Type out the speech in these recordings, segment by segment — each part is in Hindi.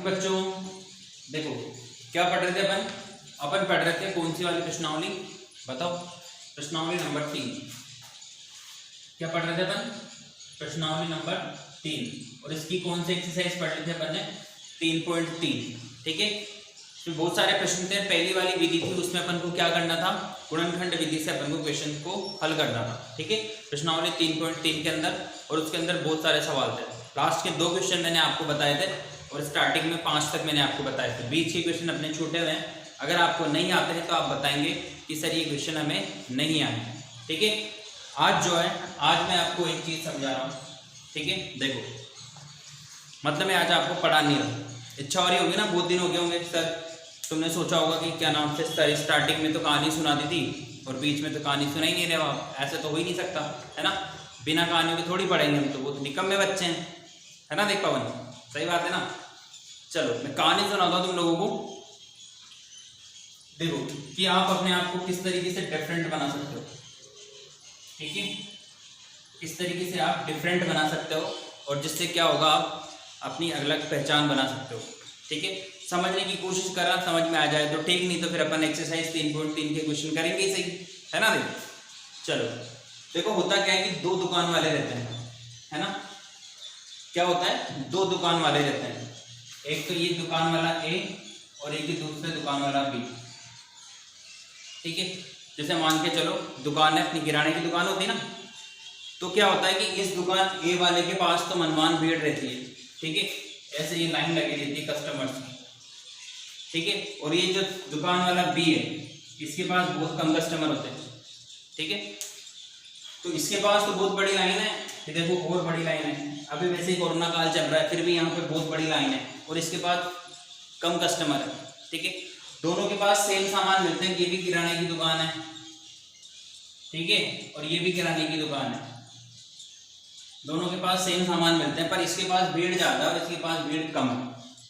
बच्चों देखो क्या पढ़ रहे थे अपन पढ़ रहे थे कौन सी वाली प्रश्नावली बताओ। प्रश्नावली नंबर 3 क्या पढ़ रहे थे अपन? प्रश्नावली नंबर 3 और इसकी कौन सी एक्सरसाइज पढ़ रहे थे अपन ने? 3.3। ठीक है, तो बहुत सारे प्रश्न थे। पहली वाली विधि थी उसमें अपन को क्या करना था? गुणनखंड विधि से अपन को क्वेश्चन को हल करना था। ठीक है, प्रश्नावली 3.3 के अंदर, और उसके अंदर बहुत सारे सवाल थे। लास्ट के 2 क्वेश्चन मैंने आपको बताए थे और स्टार्टिंग में 5 तक मैंने आपको बताए थे। बीच के क्वेश्चन अपने छूटे हुए हैं। अगर आपको नहीं आते हैं तो आप बताएंगे कि सर ये क्वेश्चन हमें नहीं आए। ठीक है, आज जो है आज मैं आपको एक चीज समझा रहा हूँ। ठीक है, देखो मतलब मैं आज आपको पढ़ा नहीं रहा। इच्छा हो रही होगी ना, बहुत दिन हो गए होंगे सर तुमने सोचा होगा कि क्या नाम से सर स्टार्टिंग में तो कहानी सुना दी थी और बीच में तो कहानी सुना ही नहीं रहे आप। ऐसे तो हो ही नहीं सकता है ना, बिना कहानियों के थोड़ी पढ़ेंगे हम, तो वो तो निकम्मे बच्चे हैं है ना। देख पवन, सही बात है ना। चलो मैं कहानी सुनाता हूँ तुम लोगों को। देखो कि आप अपने आप को किस तरीके से डिफरेंट बना सकते हो। ठीक है, किस तरीके से आप डिफरेंट बना सकते हो और जिससे क्या होगा आप अपनी अलग पहचान बना सकते हो। ठीक है, समझने की कोशिश करा, समझ में आ जाए तो ठीक, नहीं तो फिर अपन एक्सरसाइज 3.3 के क्वेश्चन करेंगे ही सही है ना। देखो चलो देखो होता क्या है कि 2 दुकान वाले रहते हैं है ना। क्या होता है? 2 दुकान वाले रहते हैं। एक तो ये दुकान वाला ए और एक ही दूसरे दुकान वाला बी। ठीक है, जैसे मान के चलो दुकान है, अपनी किराने की दुकान होती है ना, तो क्या होता है कि इस दुकान ए वाले के पास तो मनमान भीड़ रहती है। ठीक है, ऐसे ये लाइन लगी रहती है कस्टमर्स की। ठीक है, और ये जो दुकान वाला बी है इसके पास बहुत कम कस्टमर होते हैं। ठीक है, तो इसके पास तो बहुत बड़ी लाइन है, ये देखो बहुत बड़ी लाइन है। अभी वैसे ही कोरोना काल चल रहा है फिर भी यहाँ पे बहुत बड़ी लाइन है और इसके पास कम कस्टमर है। ठीक है, दोनों के पास सेम सामान मिलते हैं। ये भी किराने की दुकान है, ठीक है, और ये भी किराने की दुकान है। दोनों के पास सेम सामान मिलते हैं, पर इसके पास भीड़ ज़्यादा है और इसके पास भीड़ कम है।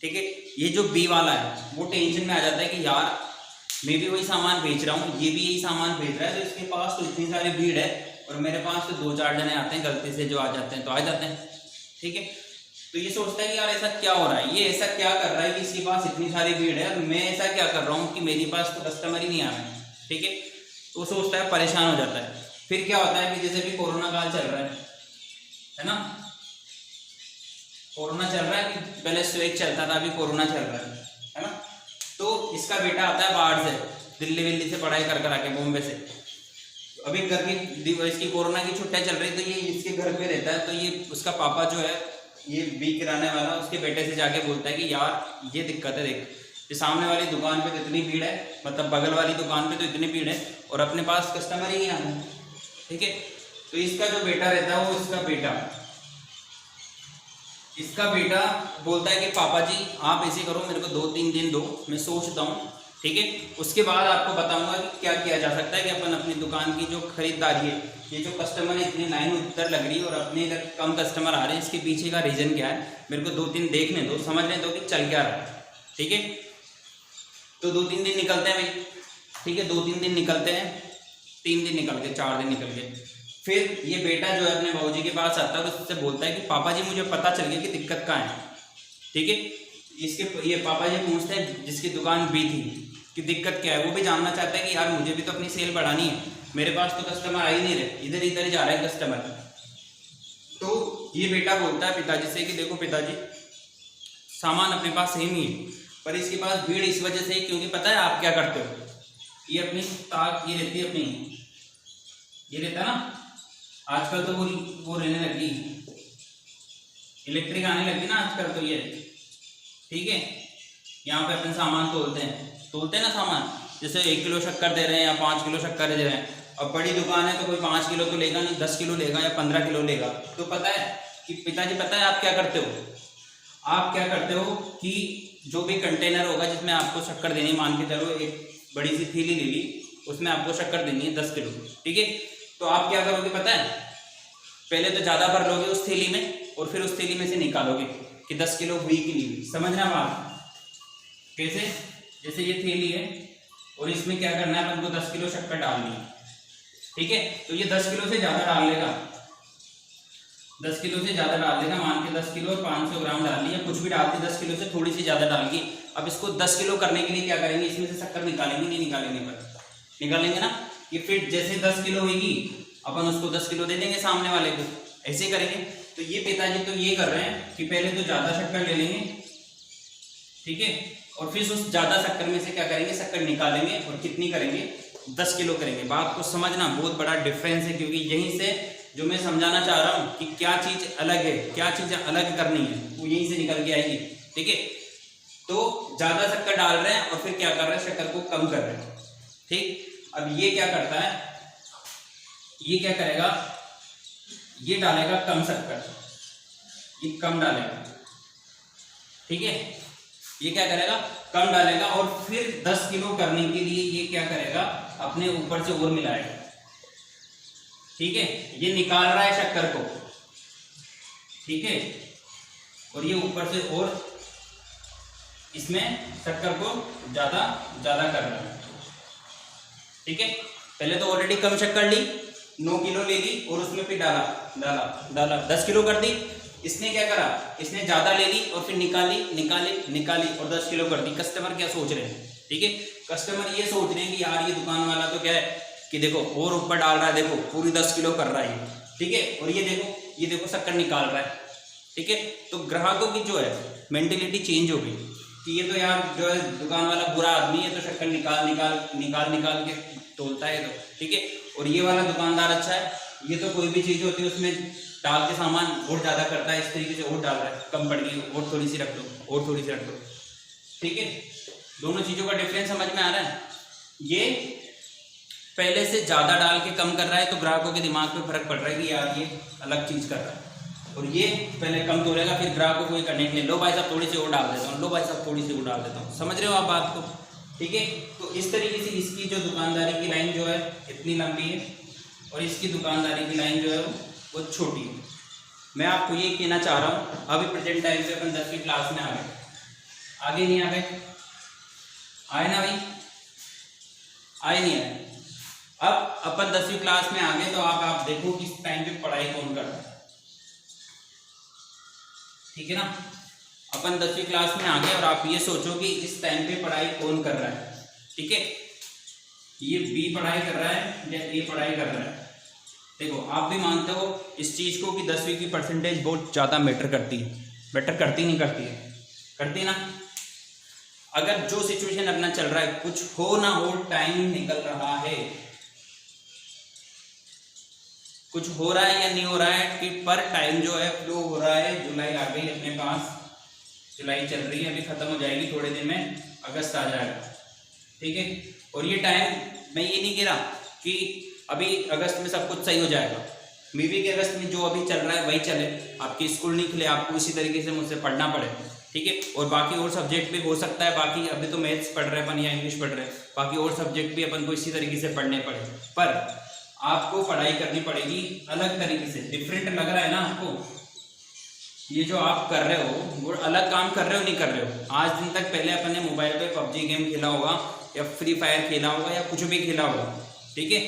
ठीक है, ये जो बी वाला है वो टेंशन में आ जाता है कि यार मैं भी वही सामान बेच रहा हूँ, ये भी यही सामान बेच रहा है, तो इसके पास तो इतनी सारी भीड़ है और मेरे पास तो 2-4 जने आते हैं गलती से, जो आ जाते हैं तो आ जाते हैं। ठीक है, तो ये सोचता है कि यार ऐसा क्या हो रहा है, ये ऐसा क्या कर रहा है कि इसके पास इतनी सारी भीड़ है और मैं ऐसा क्या कर रहा हूँ कि मेरे पास तो कस्टमर ही नहीं आ रहे हैं। ठीक है, तो सोचता है, परेशान हो जाता है। फिर क्या होता है कि जैसे भी कोरोना काल चल रहा है ना, कोरोना चल रहा है कि पहले स्वेग चलता था, अभी कोरोना चल रहा है ना। तो इसका बेटा आता है बाहर से, दिल्ली विल्ली से पढ़ाई कर कर आके, बॉम्बे से। अभी घर की इसकी कोरोना की छुट्टियां चल रही, तो ये इसके घर पे रहता है। तो ये उसका पापा जो है, ये बी किराने वाला, उसके बेटे से जाके बोलता है कि यार ये दिक्कत है, देख ये सामने वाली दुकान पे तो इतनी भीड़ है, मतलब बगल वाली दुकान पे तो इतनी भीड़ है और अपने पास कस्टमर ही नहीं आते। ठीक है, तो इसका जो बेटा रहता है वो इसका बेटा बोलता है कि पापा जी आप ऐसे करो, मेरे को 2-3 दिन दो, मैं सोचता हूँ। ठीक है, उसके बाद आपको बताऊंगा कि क्या किया जा सकता है कि अपन अपनी दुकान की जो खरीदारी है, ये जो कस्टमर है इतनी लाइन उधर लग रही है और अपने इधर कम कस्टमर आ रहे हैं, इसके पीछे का रीज़न क्या है, मेरे को 2-3 देखने दो, समझने दो कि चल क्या रहा है। ठीक है, तो 2-3 दिन निकलते हैं भाई। ठीक है, 2-3 दिन निकलते हैं, 3 दिन निकल गए, 4 दिन निकल गए। फिर ये बेटा जो है अपने बाबूजी के पास आता है और उससे बोलता है कि पापा जी मुझे पता चल गया कि दिक्कत कहाँ है। ठीक है, ये पापा जी पूछते हैं जिसकी दुकान बी थी कि दिक्कत क्या है। वो भी जानना चाहता है कि यार मुझे भी तो अपनी सेल बढ़ानी है, मेरे पास तो कस्टमर आ ही नहीं रहे, इधर इधर ही जा रहे हैं कस्टमर। तो ये बेटा बोलता है पिताजी से कि देखो पिताजी, सामान अपने पास सेम ही है, पर इसके पास भीड़ इस वजह से, क्योंकि पता है आप क्या करते हो, ये अपनी ताक ये रहती है अपनी, ये रहता है ना, आजकल तो वो रहने लगी, इलेक्ट्रिक आने लगी ना आजकल तो ये। ठीक है, यहाँ पे अपन सामान तोलते हैं ना सामान, जैसे 1 किलो शक्कर दे रहे हैं या 5 किलो शक्कर दे रहे हैं। अब बड़ी दुकान है तो कोई 5 किलो तो लेगा नहीं, 10 किलो लेगा या 15 किलो लेगा। तो पता है कि पिताजी पता है आप क्या करते हो कि जो भी कंटेनर होगा जिसमें आपको शक्कर देनी, मान के चलो एक बड़ी सी थैली ले ली, उसमें आपको शक्कर देनी है 10 किलो। ठीक है, तो आप क्या करोगे पता है, पहले तो ज़्यादा भर लोगे उस थैली में और फिर उस थैली में से निकालोगे कि 10 किलो हुई कि नहीं हुई। समझना बात कैसे, जैसे ये थैली है और इसमें क्या करना है, अपन को 10 किलो शक्कर डालनी है। ठीक है, तो ये 10 किलो से ज़्यादा डाल लेगा, 10 किलो से ज़्यादा डाल देगा, मान के 10 किलो और 500 ग्राम डाल लिया, कुछ भी डालते 10 किलो से थोड़ी सी ज़्यादा डाल के। अब इसको 10 किलो करने के लिए क्या करेंगे, इसमें से शक्कर निकालेंगे, नहीं निकालेंगे पर निकालेंगे ना। ये फिर जैसे 10 किलो होगी अपन उसको 10 किलो दे देंगे सामने वाले को, ऐसे करेंगे। तो ये पिताजी तो ये कर रहे हैं कि पहले तो ज़्यादा शक्कर ले लेंगे, ठीक है, और फिर उस ज़्यादा शक्कर में से क्या करेंगे, शक्कर निकालेंगे और कितनी करेंगे, 10 किलो करेंगे। बात को समझना, बहुत बड़ा डिफरेंस है, क्योंकि यहीं से जो मैं समझाना चाह रहा हूँ कि क्या चीज़ अलग है, क्या चीज़ अलग करनी है, वो यहीं से निकल के आएगी, ठीक है। तो ज़्यादा शक्कर डाल रहे हैं और फिर क्या कर रहे हैं, शक्कर को कम कर रहे हैं, ठीक। अब ये क्या करता है, ये क्या करेगा, ये डालेगा कम शक्कर, ये कम डालेगा, ठीक है, ये क्या करेगा, कम डालेगा। और फिर 10 किलो करने के लिए ये क्या करेगा, अपने ऊपर से और मिलाएगा, ठीक है। ये निकाल रहा है शक्कर को, ठीक है, और ये ऊपर से और इसमें शक्कर को ज्यादा ज्यादा कर रहा है, ठीक है। पहले तो ऑलरेडी कम शक्कर ली, 9 किलो ले ली और उसमें फिर डाला डाला डाला 10 किलो कर दी। इसने क्या करा, इसने ज्यादा ले ली और फिर निकाली निकाली निकाली और 10 किलो कर दी। कस्टमर क्या सोच रहे हैं, ठीक है, कस्टमर ये सोच रहे हैं कि यार ये दुकान वाला तो क्या है कि देखो और ऊपर डाल रहा है, देखो पूरी 10 किलो कर रहा है, ठीक है, और ये देखो शक्कर निकाल रहा है, ठीक है। तो ग्राहकों की जो है मेंटेलिटी चेंज हो गई कि ये तो यार जो है दुकान वाला बुरा आदमी है, तो शक्कर निकाल निकाल निकाल निकाल के तोलता है, तो ठीक है। और ये वाला दुकानदार अच्छा है, ये तो कोई भी चीज़ होती है उसमें डाल के सामान और ज़्यादा करता है, इस तरीके से और डाल रहा है, कम पड़ गई और थोड़ी सी रख लो और थोड़ी सी रख लो, ठीक है। दोनों चीज़ों का डिफरेंस समझ में आ रहा है। ये पहले से ज़्यादा डाल के कम कर रहा है, तो ग्राहकों के दिमाग पे फर्क पड़ रहा है कि यार ये अलग चीज़ कर रहा है। और ये पहले कम तोलेगा, फिर ग्राहकों को ये करने के लिए लो भाई साहब थोड़ी सी और डाल देता हूँ, लो भाई साहब थोड़ी सी और डाल देता हूँ। समझ रहे हो आप बात को, ठीक है। तो इस तरीके से इसकी जो दुकानदारी की लाइन जो है इतनी लंबी है और इसकी दुकानदारी की लाइन जो है वो छोटी है। मैं आपको ये कहना चाह रहा हूँ, अभी प्रेजेंट टाइम पे अपन 10वीं क्लास में आ गए, आगे नहीं आ गए, आए ना भाई, आए नहीं आए। अब अपन 10वीं क्लास में आ गए, तो आप देखो किस टाइम पे पढ़ाई कौन कर रहा है, ठीक है ना। अपन 10वीं क्लास में आ गए और आप ये सोचो कि इस टाइम पे पढ़ाई कौन कर रहा है, ठीक है। ये बी पढ़ाई कर रहा है या ए पढ़ाई कर रहा है। देखो आप भी मानते हो इस चीज़ को कि 10वीं की परसेंटेज बहुत ज़्यादा मैटर करती है, मैटर करती नहीं करती है, करती ना। अगर जो सिचुएशन अपना चल रहा है, कुछ हो ना हो टाइम निकल रहा है, कुछ हो रहा है या नहीं हो रहा है कि पर टाइम जो है फ्लो हो रहा है। जुलाई आ गई अपने पास, जुलाई चल रही है, अभी खत्म हो जाएगी थोड़े दिन में, अगस्त आ जाएगा, ठीक है। और ये टाइम मैं ये नहीं कह रहा कि अभी अगस्त में सब कुछ सही हो जाएगा, मे बी के अगस्त में जो अभी चल रहा है वही चले, आपकी स्कूल नहीं खुले, आपको इसी तरीके से मुझसे पढ़ना पड़े, ठीक है। और बाकी और सब्जेक्ट भी हो सकता है, बाकी अभी तो मैथ्स पढ़ रहे हैं अपन या इंग्लिश पढ़ रहे हैं, बाकी और सब्जेक्ट भी अपन को इसी तरीके से पढ़ने पड़े, पर आपको पढ़ाई करनी पड़ेगी अलग तरीके से। डिफरेंट लग रहा है ना आपको, ये जो आप कर रहे हो वो अलग काम कर रहे हो नहीं कर रहे हो। आज दिन तक पहले अपन ने मोबाइल पे PUBG गेम खेला होगा या फ्री फायर खेला होगा या कुछ भी खेला होगा, ठीक है।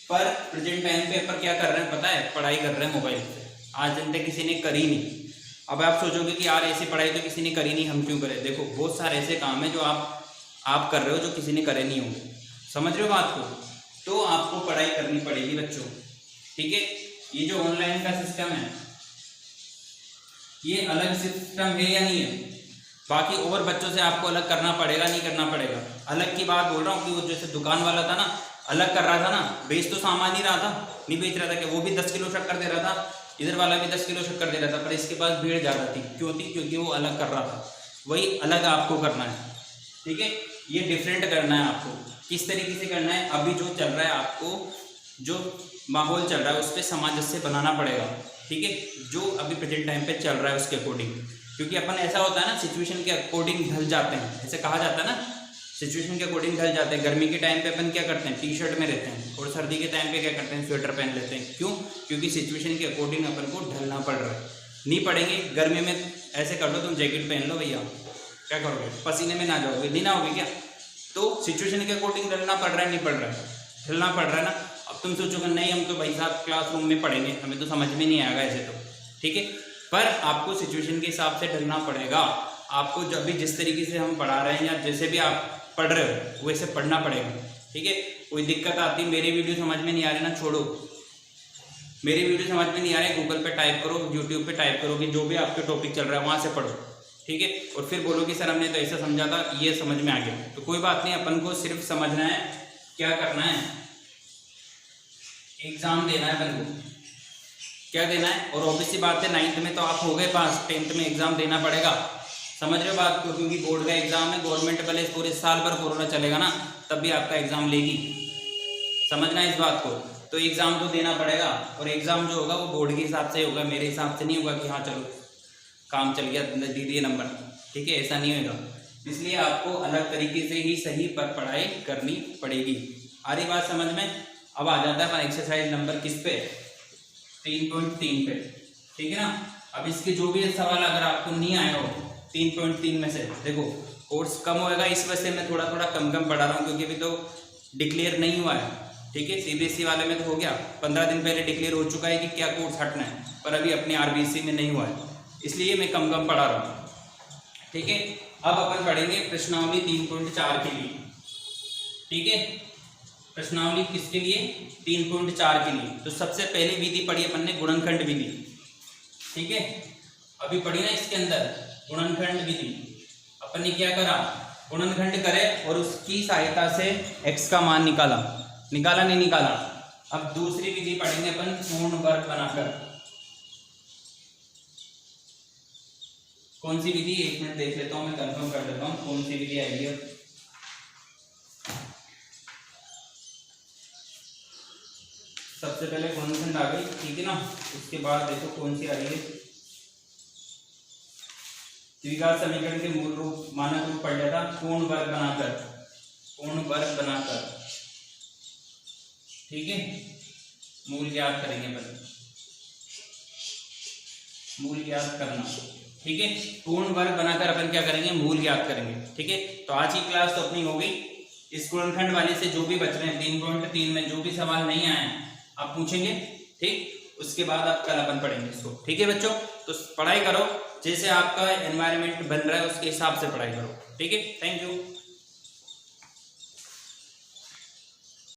पर प्रेजेंट टाइम पे अपन क्या कर रहे हैं पता है, पढ़ाई कर रहे हैं मोबाइल पे। आज दिन तक किसी ने करी नहीं। अब आप सोचोगे कि यार ऐसी पढ़ाई तो किसी ने करी नहीं, हम क्यों करें। देखो बहुत सारे ऐसे काम है जो आप कर रहे हो जो किसी ने करे नहीं होंगे, समझ रहे हो बात को। तो आपको पढ़ाई करनी पड़ेगी बच्चों, ठीक है। ये जो ऑनलाइन का सिस्टम है ये अलग सिस्टम है या नहीं है, बाकी और बच्चों से आपको अलग करना पड़ेगा नहीं करना पड़ेगा। अलग की बात बोल रहा हूँ कि वो जैसे दुकान वाला था ना, अलग कर रहा था ना, बेच तो सामान ही रहा था, नहीं बेच रहा था कि वो भी 10 किलो शक्कर दे रहा था, इधर वाला भी 10 किलो शक्कर दे रहा था, पर इसके पास भीड़ ज़्यादा थी। क्यों थी? क्योंकि वो अलग कर रहा था। वही अलग आपको करना है, ठीक है। ये डिफरेंट करना है आपको। किस तरीके से करना है, अभी जो चल रहा है आपको जो माहौल चल रहा है उस पर सामंजस्य बनाना पड़ेगा, ठीक है। जो अभी प्रेजेंट टाइम पे चल रहा है उसके अकॉर्डिंग, क्योंकि अपन ऐसा होता है ना सिचुएशन के अकॉर्डिंग ढल जाते हैं, ऐसे कहा जाता है ना, सिचुएशन के अकॉर्डिंग ढल जाते हैं। गर्मी के टाइम पे अपन क्या करते हैं, टी शर्ट में रहते हैं, और सर्दी के टाइम पे क्या करते हैं, स्वेटर पहन लेते हैं। क्यों? क्योंकि सिचुएशन के अकॉर्डिंग अपन को ढलना पड़ रहा है। नहीं पड़ेंगे गर्मी में, ऐसे कर लो तुम जैकेट पहन लो भैया, क्या करोगे, पसीने में ना जाओगे, नहीं ना होगे क्या। तो सिचुएशन के अकॉर्डिंग ढलना पड़ रहा है, नहीं पड़ रहा है, ढलना पड़ रहा है ना। अब तुम सोचोगे नहीं हम तो भाई साहब क्लासरूम में पढ़ेंगे, हमें तो समझ में नहीं आएगा ऐसे तो, ठीक है। पर आपको सिचुएशन के हिसाब से ढलना पड़ेगा। आपको जब भी जिस तरीके से हम पढ़ा रहे हैं या जैसे भी आप पढ़ रहे हो वैसे पढ़ना पड़ेगा, ठीक है। कोई दिक्कत आती, मेरी वीडियो समझ में नहीं आ रही ना, छोड़ो, मेरी वीडियो समझ में नहीं आ रही, गूगल पे टाइप करो, यूट्यूब पे टाइप करो कि जो भी आपके टॉपिक चल रहा है वहाँ से पढ़ो, ठीक है। और फिर बोलो कि सर हमने तो ऐसा समझा था, ये समझ में आ गया, तो कोई बात नहीं, अपन को सिर्फ समझना है, क्या करना है, एग्जाम देना है अपन को, क्या देना है। और ऑब्वियसली बात है 9th में तो आप हो गए पास, 10th में एग्जाम देना पड़ेगा, समझ रहे हो बात को, क्योंकि बोर्ड का एग्जाम है, गवर्नमेंट भले पूरे साल भर कोरोना चलेगा ना, तब भी आपका एग्जाम लेगी, समझना है इस बात को। तो एग्जाम तो देना पड़ेगा, और एग्जाम जो होगा वो बोर्ड के हिसाब से होगा, मेरे हिसाब से नहीं होगा कि हाँ चलो काम चल गया, दे दिए नंबर, ठीक है, ऐसा नहीं होगा। इसलिए आपको अलग तरीके से ही सही पर पढ़ाई करनी पड़ेगी। आ रही बात समझ में। अब आ जाता है एक्सरसाइज नंबर किस पे, 3.3 पे, ठीक है ना। अब इसके जो भी सवाल अगर आपको नहीं आया हो 3.3 में से, देखो कोर्स कम होएगा, इस वजह से मैं थोड़ा थोड़ा कम पढ़ा रहा हूँ, क्योंकि अभी तो डिक्लेयर नहीं हुआ है, ठीक है। सीबीएसई वाले में तो हो गया, 15 दिन पहले डिक्लेयर हो चुका है कि क्या कोर्स हटना है, पर अभी अपने आरबीसी में नहीं हुआ है, इसलिए मैं कम पढ़ा रहा हूँ, ठीक है। अब अपन पढ़ेंगे प्रश्नावली 3.4 के लिए, ठीक है। प्रश्नावली किसके लिए, 3.4 के लिए। तो सबसे पहली विधि पढ़ी अपन ने गुणनखंड विधि, ठीक है। अभी पढ़ी ना इसके अंदर गुणनखंड विधि, अपन ने क्या करा, गुणनखंड करे और उसकी सहायता से x का मान निकाला नहीं निकाला। अब दूसरी विधि पढ़ेंगे अपन पूर्ण वर्ग बनाकर। कौन सी विधि, एक मिनट देख लेता हूं, मैं कंफर्म कर लेता हूं कौन सी विधि आएगी। सबसे पहले गुणनखंड आ गई, ठीक है ना। उसके बाद देखो कौन सी आ रही है, द्विघात समीकरण के मूल रूप मानक रूप पढ़ लेता, पूर्ण वर्ग बनाकर, ठीक है। मूल ज्ञात करेंगे, पहले मूल ज्ञात करना, ठीक है। पूर्ण वर्ग बनाकर अपन क्या करेंगे, मूल ज्ञात करेंगे, ठीक है। तो आज की क्लास तो अपनी हो गई। इस गुणनखंड वाले से जो भी बच रहे हैं 3.3 में जो भी सवाल नहीं आए आप पूछेंगे, ठीक। उसके बाद आप कल अपन पढ़ेंगे इसको, ठीक है बच्चों। तो पढ़ाई करो, जैसे आपका एनवायरनमेंट बन रहा है उसके हिसाब से पढ़ाई करो, ठीक है। Thank you.